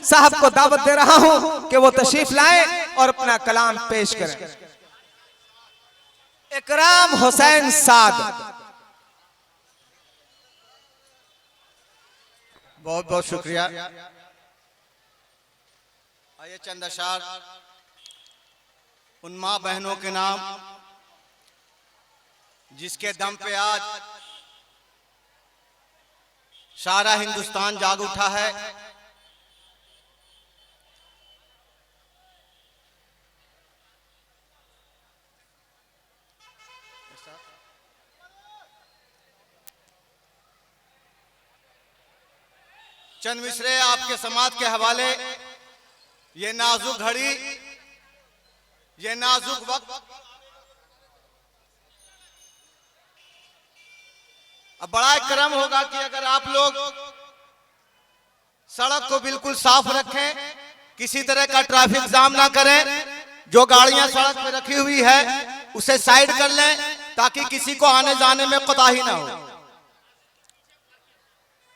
साहब को दावत दे रहा हूं कि वो तशरीफ लाए और अपना कलाम पेश करें। इकराम हुसैन साद। बहुत बहुत शुक्रिया। आइए चंद अशार उन माँ बहनों के नाम जिसके दम पे आज सारा हिंदुस्तान जाग उठा है। चंद मिसरे आपके समाज के हवाले। ये नाजुक घड़ी, ये नाजुक वक्त अब बड़ा करम होगा कि अगर आप लोग सड़क को बिल्कुल साफ रखें, किसी तरह का ट्रैफिक जाम ना करें, जो गाड़ियां सड़क पे रखी हुई है उसे साइड कर लें ताकि किसी को आने जाने में कोताही ना हो।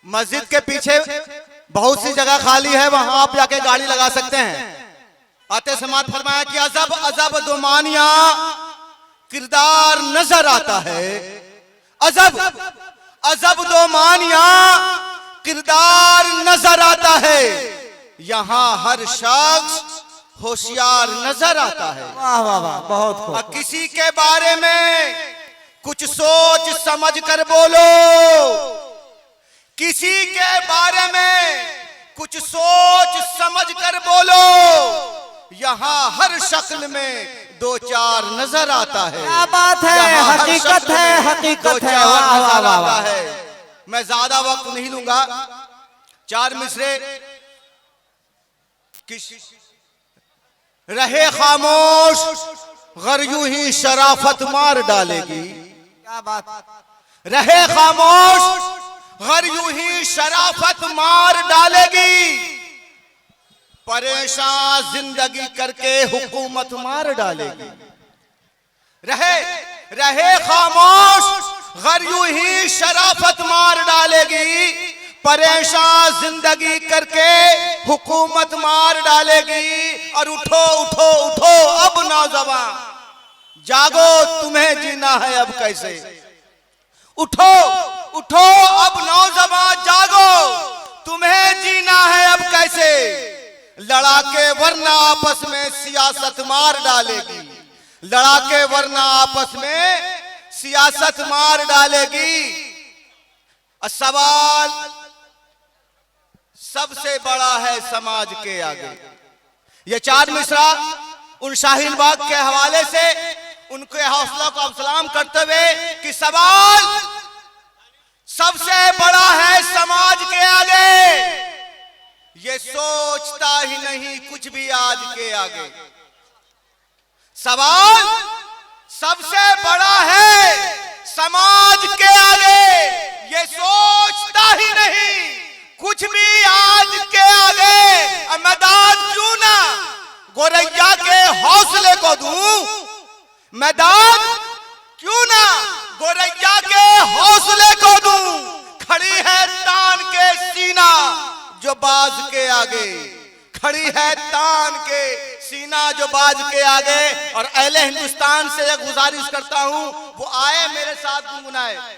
मस्जिद के पीछे बहुत सी जगह खाली है, वहां आप जाके गाड़ी लगा सकते हैं। आते समाज फरमाया कि अजब अजब दो मानिया किरदार नजर आता है। अजब अजब दो मानिया किरदार नजर आता है। यहाँ हर शख्स होशियार नजर आता है। वाह वाह वाह, बहुत खूब। किसी के बारे में कुछ सोच समझ कर बोलो, किसी के बारे में कुछ सोच समझ कर बोलो। यहाँ हर शक्ल में दो चार नजर आता है। क्या बात है, हकीकत है, हकीकत है। वाह वाह वाह वाह। मैं ज्यादा वक्त नहीं लूंगा। चार मिसरे रहे खामोश गर यूं ही शराफत मार डालेगी। क्या बात। रहे खामोश गर यूं ही शराफत मार डालेगी। परेशान जिंदगी करके हुकूमत मार डालेगी। रहे खामोश गर यूं ही शराफत मार डालेगी। परेशान जिंदगी करके हुकूमत मार डालेगी। और उठो उठो उठो अब नौजवान जागो, तुम्हें जीना है अब कैसे। उठो उठो अब नौजवान जागो, तुम्हें जीना है अब कैसे। लड़ा के वरना आपस में सियासत मार डालेगी। लड़ा के वरना आपस में सियासत मार डालेगी। सवाल सबसे बड़ा है समाज के आगे। ये चार मिसरा उन शाहीन बाग के हवाले से उनके हौसला को सलाम करते हुए कि सवाल सबसे बड़ा है समाज के आगे। ये सोचता ही नहीं कुछ भी आज के आगे। सवाल सबसे बड़ा है समाज के आगे। ये सोचता ही नहीं कुछ भी आज के आगे। मैदान क्यों ना गोरैया के हौसले को दूं। मैदान क्यों ना गोरैया के हौसले को दूं। खड़ी है तान के सीना जो बाज के आगे। खड़ी है तान के सीना जो बाज के आगे। और अहले हिंदुस्तान से यह गुजारिश करता हूं वो आए मेरे साथ गुनगुनाए।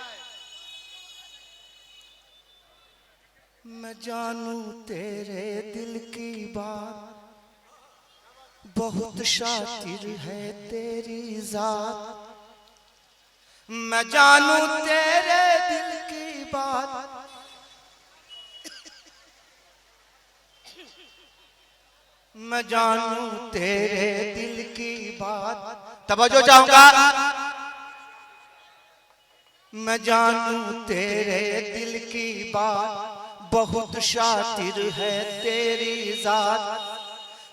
मैं जानू तेरे दिल की बात, बहुत शातिर है तेरी जात। मैं जानू तेरे दिल की बात, मैं जानू तेरे दिल की बात। तवज्जो चाहूंगा। मैं जानू तेरे दिल की बात, बहुत शातिर है तेरी जात।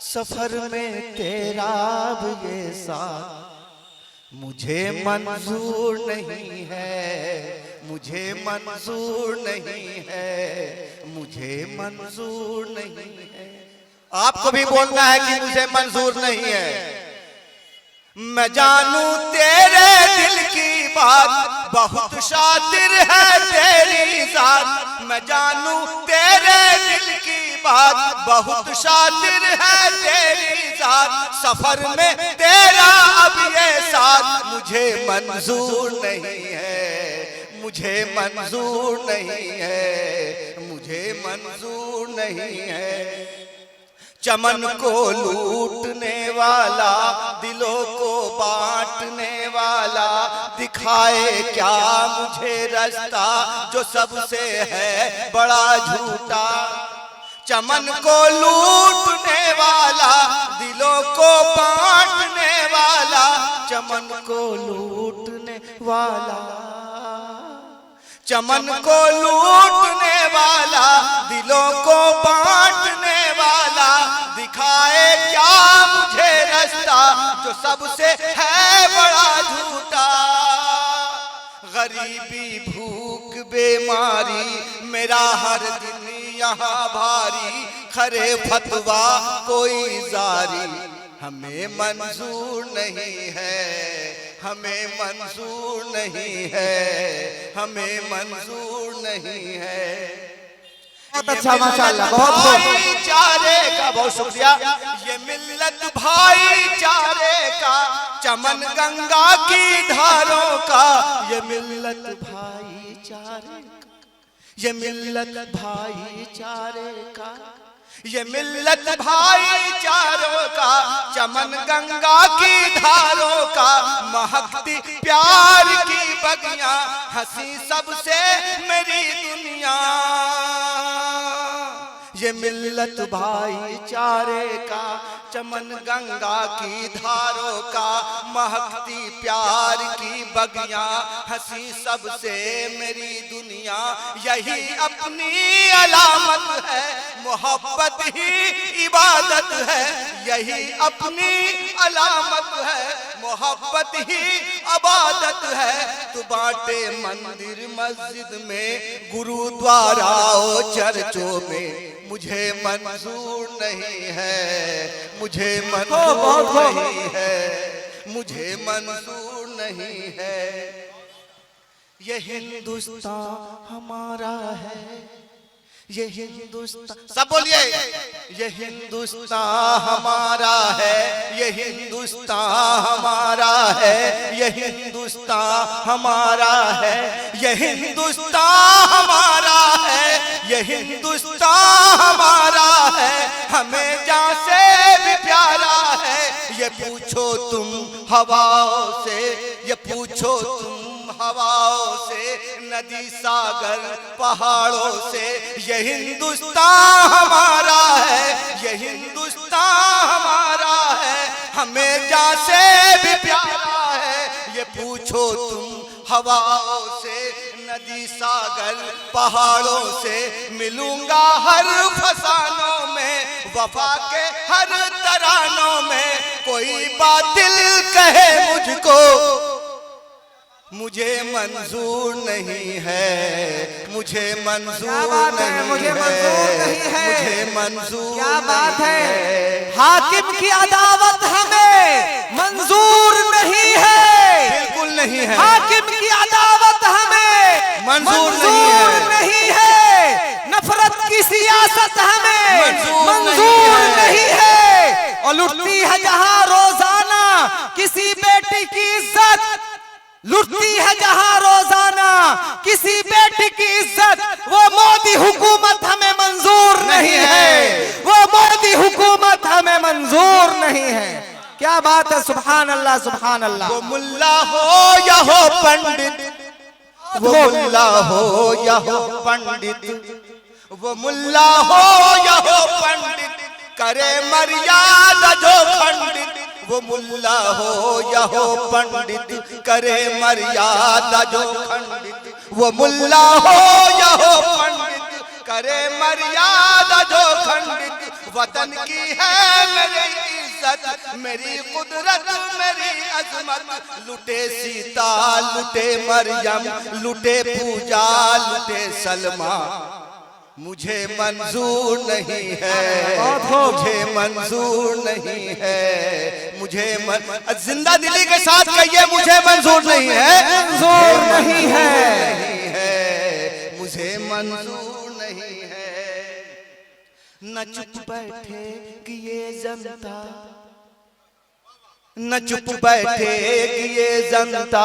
सफर में तेरा अब ये साथ मुझे मंजूर नहीं है। मुझे मंजूर नहीं है। मुझे मंजूर नहीं है। आपको भी बोलना है कि मुझे मंजूर नहीं है। मैं जानू तेरे दिल की बात, बहुत शातिर है तेरी जात। मैं जानू तेरे दिल की बात, बहुत शातिर है तेरी जात, सफर में तेरा अब ये साथ मुझे मंजूर नहीं है, मुझे मंजूर नहीं है, मुझे मंजूर नहीं है। चमन को लूटने वाला, दिलों को बांटने वाला, दिखाए क्या मुझे रास्ता जो सबसे है बड़ा झूठा। चमन को लूटने वाला, दिलों को बांटने वाला, चमन को लूटने वाला, चमन को लूटने वाला, दिलों को बांटने वाला, दिखाए क्या मुझे रास्ता जो सबसे है बड़ा झूठा। गरीबी भूख बीमारी मेरा हर दिन यहाँ भारी, खरे फतवा कोई जारी हमें मंजूर नहीं है, हमें मंजूर नहीं है, हमें मंजूर नहीं है। बहुत अच्छा माशाल्लाह, बहुत भाईचारे का बहुत शुक्रिया। ये मिल्लत भाईचारे का, चमन गंगा की धारों का, ये मिल्लत भाईचारे का, ये मिल्लत भाईचारे का, ये मिल्लत भाईचारों का, चमन गंगा की धारों का, महकती प्यार की बगियां, हंसी सबसे मेरी दुनिया। ये मिल्लत भाईचारे का, चमन गंगा की धारों का, महकती प्यार की बगियां, हंसी सबसे मेरी दुनिया। यही अपनी अलामत है, मोहब्बत ही इबादत है, यही अपनी अलामत है, मोहब्बत ही इबादत है। तू बांटे मंदिर मस्जिद में, गुरुद्वारा और चर्चों में, मुझे मंजूर नहीं है, मुझे मंजूर नहीं है, मुझे मंजूर नहीं है। ये हिंदुस्तान हमारा है, ये हिंदुस्तान, सब बोलिए, ये हिंदुस्तान हमारा है, ये हिंदुस्तान हमारा है, ये हिंदुस्तान हमारा है, ये हिंदुस्तान हमारा है, ये हिंदुस्तान हमारा है, हमें जान से भी प्यारा है। ये पूछो तुम हवाओं से, ये पूछो तुम हवाओं से, नदी सागर पहाड़ों से, ये हिंदुस्तान हमारा है, ये हिंदुस्तान हमारा है, हमें जान से भी प्यारा है। ये पूछो तुम हवाओं से, नदी सागर पहाड़ों से, मिलूंगा हर फसानों में, वफा के हर तरानों में। कोई बातिल कहे मुझको, मुझे मंजूर नहीं है, मुझे मंजूर नहीं है, मुझे मंजूर नहीं है, मुझे मंजूर। क्या बात है, हाकिम की अदावत हमें मंजूर नहीं है, बिल्कुल नहीं है, हाकिम की अदावत हमें मंजूर नहीं है, नफरत की सियासत हमें मंजूर नहीं है। और लुटती है जहां रोजाना किसी बेटी की इज्जत, लुटती है जहां रोजाना किसी बेटी की इज्जत, वो मोदी हुकूमत हमें मंजूर नहीं है, वो मोदी हुकूमत हमें मंजूर नहीं है। क्या बात है, सुभान अल्लाह, सुभान अल्लाह। वो मुल्ला हो या हो पंडित, वो मुल्ला हो या हो पंडित, वो मुल्ला हो या हो पंडित, करे मर्यादा जो खंडित। वो मुल्ला हो या हो पंडित, करे मर्यादा जो खंडित। वो मुल्ला हो या हो पंडित, करे मर्यादा जो खंडित। वतन की है मेरी इज्जत, मेरी कुदरत, मेरी अजमत। लुटे सीता, लुटे मरियम, लुटे पूजा, लुटे सलमा, मुझे मंजूर नहीं है, मुझे मंजूर नहीं है, मुझे जिंदा दिली के साथ कहिए, मुझे मंजूर नहीं है, मंजूर नहीं है, मुझे मंजूर नहीं है। न चुप बैठे कि ये जनता, न चुप बैठे कि ये जनता,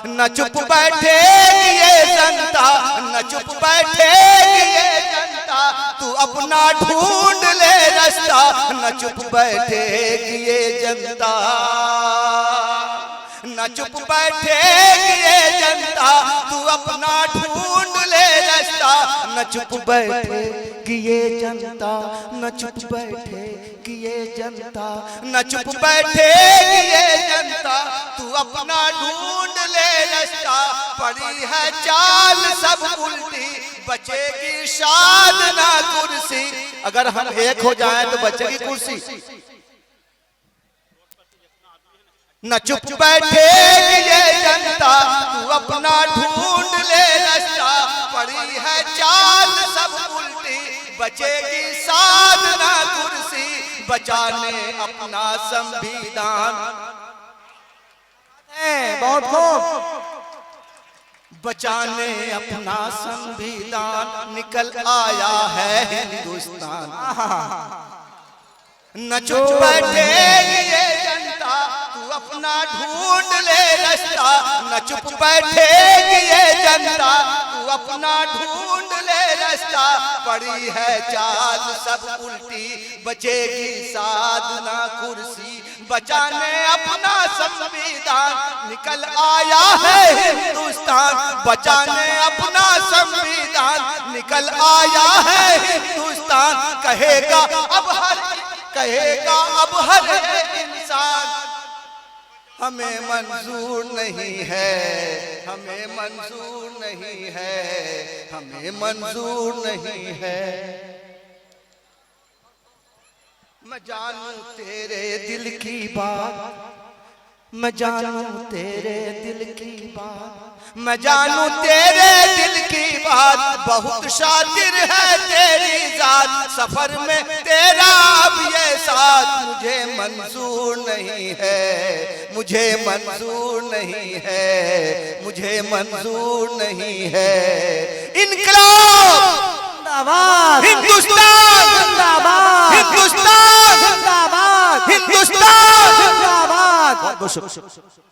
न चुप बैठे कि ये जनता, न चुप बैठे कि ये जनता, तू अपना ढूंढ ले रास्ता, न चुप बैठे कि ये जनता, न चुप बैठे कि ये जनता, तू अपना ढूंढ ले रास्ता, न चुप बैठे कि ये जनता, न चुप बैठे कि ये जनता, न चुप बैठे कि ये जनता, तू अपना ढूंढ ले रास्ता, पड़ी है चाल सब उल्टी, बचेगी साधना कुर्सी, अगर हम एक हो जाएं तो बचेगी कुर्सी। न चुप बैठे कि ये जनता, तू अपना ढूंढ ले रास्ता, पड़ी है चाल सब उल्टी, बचेगी साधना कुर्सी, बचाने अपना संविधान। बहुत खूब। बचाने अपना संविधान निकल आया है हिंदुस्तान। न चुप बैठे ये जनता, तू अपना ढूंढ ले रास्ता, न चुप बैठे ये जनता, तू अपना ढूंढ ले रास्ता, पड़ी है चाल सब उल्टी, बचेगी साधना कुर्सी, बचाने अपना संविधान, निकल आया है हिंदुस्तान, बचाने अपना संविधान, निकल आया है हिंदुस्तान, कहेगा अब हर इंसान, हमें मंजूर नहीं है, हमें मंजूर नहीं है, हमें मंजूर नहीं है। मैं जानूं तेरे दिल की बात, मैं जानूं तेरे दिल की बात, मैं जानूं तेरे दिल की बात, बहुत शातिर है तेरी जात, सफर में तेरा अब ये साथ, मुझे मंजूर नहीं है, मुझे मंजूर नहीं है, मुझे मंजूर नहीं है। इनकलाब जिंदाबाद, हिंदुस्तान जिंदाबाद, हिंदुस्तान जिंदाबाद, हिंदुस्तान जिंदाबाद। बहुत बहुत शुक्रिया।